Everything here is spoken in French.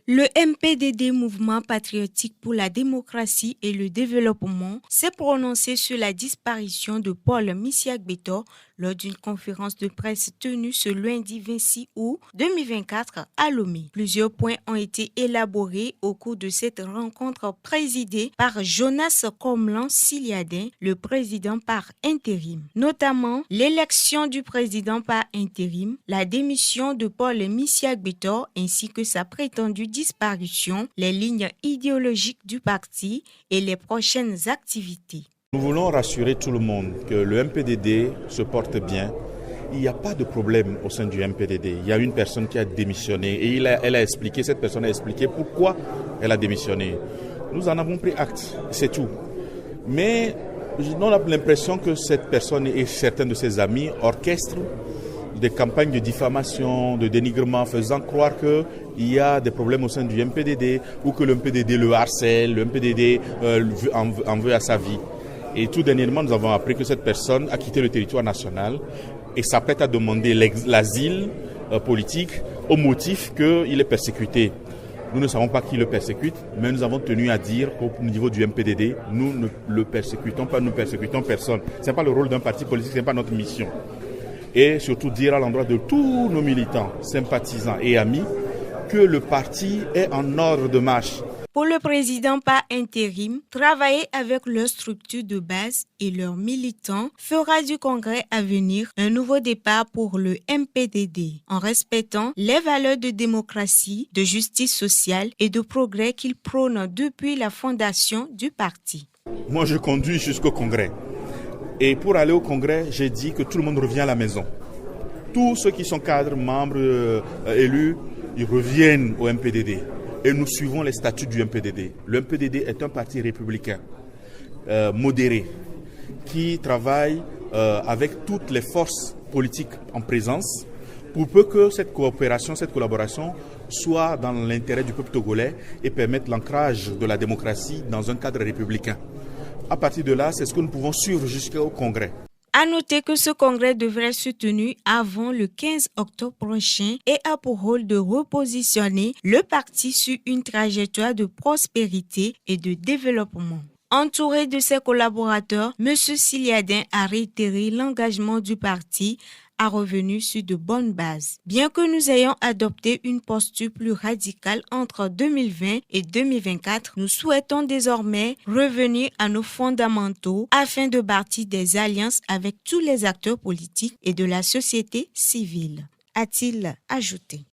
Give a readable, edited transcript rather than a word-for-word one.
Le MPDD, Mouvement patriotique pour la démocratie et le développement, s'est prononcé sur la disparition de Paul Missiagbétor lors d'une conférence de presse tenue ce lundi 26 août 2024 à Lomé. Plusieurs points ont été élaborés au cours de cette rencontre présidée par Jonas Komlan Siliadin, le président par intérim. Notamment l'élection du président par intérim, la démission de Paul Missiagbétor ainsi que sa prétendue disparition, les lignes idéologiques du parti et les prochaines activités. Nous voulons rassurer tout le monde que le MPDD se porte bien. Il n'y a pas de problème au sein du MPDD. Il y a une personne qui a démissionné et cette personne a expliqué pourquoi elle a démissionné. Nous en avons pris acte, c'est tout. Mais on a l'impression que cette personne et certains de ses amis orchestrent des campagnes de diffamation, de dénigrement, faisant croire qu'il y a des problèmes au sein du MPDD ou que le MPDD le harcèle, le MPDD en veut à sa vie. Et tout dernièrement, nous avons appris que cette personne a quitté le territoire national et s'apprête à demander l'asile politique au motif qu'il est persécuté. Nous ne savons pas qui le persécute, mais nous avons tenu à dire qu'au niveau du MPDD, nous ne le persécutons pas, nous persécutons personne. Ce n'est pas le rôle d'un parti politique, ce n'est pas notre mission. Et surtout dire à l'endroit de tous nos militants, sympathisants et amis que le parti est en ordre de marche. Pour le président par intérim, travailler avec leur structure de base et leurs militants fera du congrès à venir un nouveau départ pour le MPDD, en respectant les valeurs de démocratie, de justice sociale et de progrès qu'il prône depuis la fondation du parti. Moi, je conduis jusqu'au congrès. Et pour aller au congrès, j'ai dit que tout le monde revient à la maison. Tous ceux qui sont cadres, membres, élus, ils reviennent au MPDD. Et nous suivons les statuts du MPDD. Le MPDD est un parti républicain, modéré, qui travaille avec toutes les forces politiques en présence pour peu que cette coopération, cette collaboration soit dans l'intérêt du peuple togolais et permette l'ancrage de la démocratie dans un cadre républicain. À partir de là, c'est ce que nous pouvons suivre jusqu'au congrès. À noter que ce congrès devrait se tenir avant le 15 octobre prochain et a pour rôle de repositionner le parti sur une trajectoire de prospérité et de développement. Entouré de ses collaborateurs, M. Siliadin a réitéré l'engagement du parti à revenir sur de bonnes bases. Bien que nous ayons adopté une posture plus radicale entre 2020 et 2024, nous souhaitons désormais revenir à nos fondamentaux afin de bâtir des alliances avec tous les acteurs politiques et de la société civile, a-t-il ajouté.